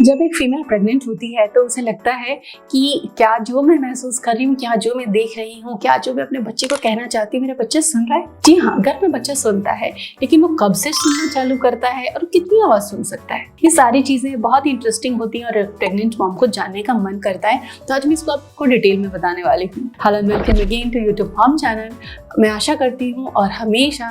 जब एक female pregnant होती है तो उसे लगता है कि क्या जो मैं महसूस कर रही हूँ, क्या जो मैं देख रही हूँ, क्या जो मैं अपने बच्चे को कहना चाहती हूँ, मेरा बच्चा सुन रहा है। जी हाँ, घर में बच्चा सुनता है, लेकिन वो कब से सुनना चालू करता है और कितनी आवाज सुन सकता है। ये सारी चीजें बहुत इंटरेस्टिंग होती हैं और प्रेग्नेंट मॉम को जानने का मन करता है। तो आज मैं इसको आपको डिटेल में बताने वाली हूँ। Hello, welcome again to YouTube mom channel. मैं आशा करती हूँ और हमेशा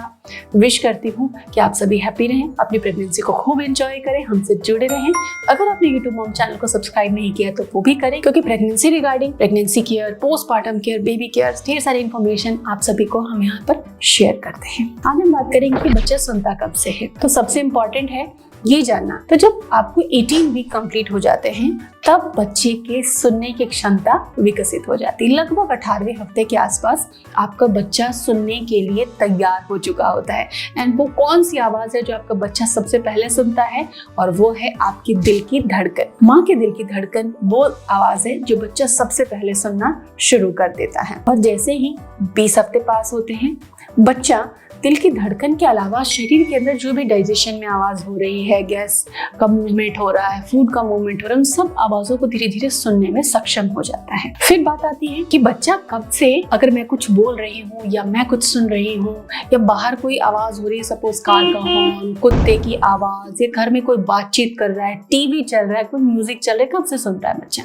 विश करती हूँ कि आप सभी हैप्पी रहें, अपनी प्रेगनेंसी को खूब एंजॉय करें, हमसे जुड़े रहें। अगर आपने यूट्यूब मॉम चैनल को सब्सक्राइब नहीं किया तो वो भी करें, क्योंकि pregnancy regarding pregnancy care, postpartum care, baby care, ढेर सारी इन्फॉर्मेशन आप सभी को हम यहाँ पर शेयर करते हैं। आज हम बात करेंगे कि बच्चा सुनता कब से है। तो सबसे इम्पोर्टेंट है ये जानना, तो जब आपको 18 वीक कंप्लीट हो जाते हैं तब बच्चे के सुनने की क्षमता विकसित हो जाती है। लगभग 18वें हफ्ते के आसपास आपका बच्चा सुनने के लिए तैयार हो चुका होता है। एंड वो कौन सी आवाज है जो आपका बच्चा सबसे पहले सुनता है, और वो है आपके दिल की धड़कन। माँ के दिल की धड़कन वो आवाज है जो बच्चा सबसे पहले सुनना शुरू कर देता है। और जैसे ही 20 हफ्ते पास होते हैं, बच्चा दिल की धड़कन के अलावा शरीर के अंदर जो भी डाइजेशन में आवाज हो रही है, गैस का मूवमेंट हो रहा है, फूड का मूवमेंट हो रहा है, उन सब आवाजों को धीरे धीरे सुनने में सक्षम हो जाता है। फिर बात आती है कि बच्चा कब से, अगर मैं कुछ बोल रही हूँ या मैं कुछ सुन रही हूँ या बाहर कोई आवाज हो रही है, सपोज कार का हॉर्न, कुत्ते की आवाज, या घर में कोई बातचीत कर रहा है, टीवी चल रहा है, कोई म्यूजिक चल रहा है, कब से सुनता है बच्चा?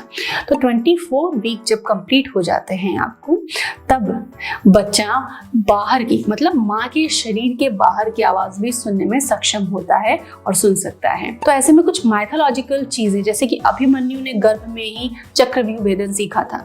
तो 24 वीक जब कंप्लीट हो जाते हैं आपको, तब बच्चा बाहर की, मतलब माँ के शरीर के बाहर की आवाज भी सुनने में सक्षम होता है और सुन सकता है। तो ऐसे में कुछ माइथोलॉजिकल चीजें, जैसे कि अभिमन्यु ने गर्भ में ही चक्रव्यूह भेदन सीखा था,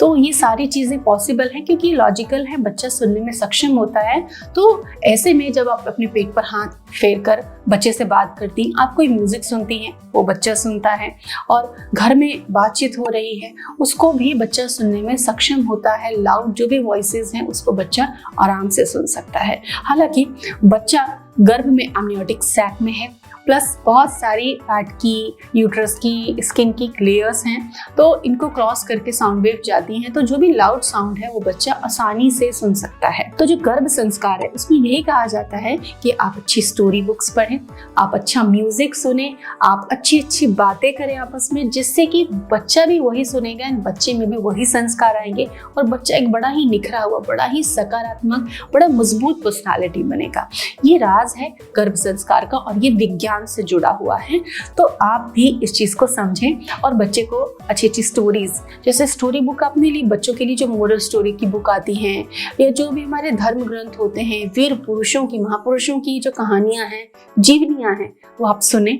तो ये सारी चीजें पॉसिबल है क्योंकि लॉजिकल है, बच्चा सुनने में सक्षम होता है। तो ऐसे में जब आप अपने पेट पर हाथ फेर कर बच्चे से बात करती, आप कोई म्यूजिक सुनती हैं, वो बच्चा सुनता है, और घर में बातचीत हो रही है उसको भी बच्चा सुनने में सक्षम होता है। लाउड जो भी वॉइसेस हैं उसको बच्चा आराम से सुन सकता है। हालांकि बच्चा गर्भ में अमनियोटिक सैक में है, प्लस बहुत सारी फैट की, यूट्रस की, स्किन की लेयर्स हैं, तो इनको क्रॉस करके साउंड वेव जाती हैं, तो जो भी लाउड साउंड है वो बच्चा आसानी से सुन सकता है। तो जो गर्भ संस्कार है उसमें यही कहा जाता है कि आप अच्छी स्टोरी बुक्स पढ़ें, आप अच्छा म्यूजिक सुने, आप अच्छी अच्छी बातें करें आपस में, जिससे कि बच्चा भी वही सुनेगा एंड बच्चे में भी वही संस्कार आएंगे और बच्चा एक बड़ा ही निखरा हुआ, बड़ा ही सकारात्मक, बड़ा मजबूत पर्सनालिटी बनेगा। ये राज है गर्भ संस्कार का और ये विज्ञान से जुड़ा हुआ है। तो आप भी इस चीज को समझें और बच्चे को अच्छी अच्छी स्टोरीज, जैसे स्टोरी बुक आपने ली, बच्चों के लिए जो मोरल स्टोरी की बुक आती हैं, या जो भी हमारे धर्म ग्रंथ होते हैं, वीर पुरुषों की, महापुरुषों की जो कहानियां हैं, जीवनियां हैं, वो आप सुने,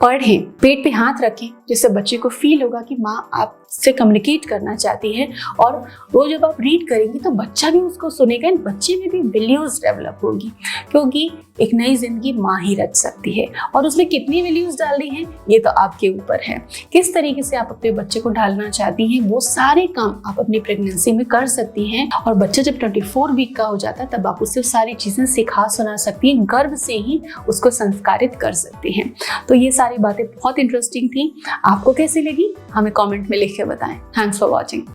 पढ़ें, पेट पे हाथ रखें, जिससे बच्चे को फील होगा कि माँ आपसे कम्युनिकेट करना चाहती है। और वो जब आप रीड करेंगे तो बच्चा भी उसको सुनेगा, एंड बच्चे में भी वैल्यूज डेवलप होगी, क्योंकि एक नई जिंदगी माँ ही रच सकती है। और उसमें कितनी वैल्यूज डालनी है ये तो आपके ऊपर है, किस तरीके से आप अपने बच्चे को ढालना चाहती हैं, वो सारे काम आप अपनी प्रेगनेंसी में कर सकती हैं। और बच्चा जब 24 वीक का हो जाता है तब आप उससे सारी चीजें सिखा सुना सकती हैं, गर्भ से ही उसको संस्कारित कर सकती हैं। तो ये सारी बातें बहुत इंटरेस्टिंग थी। आपको कैसी लगी हमें कमेंट में लिख के बताएं। Thanks for watching.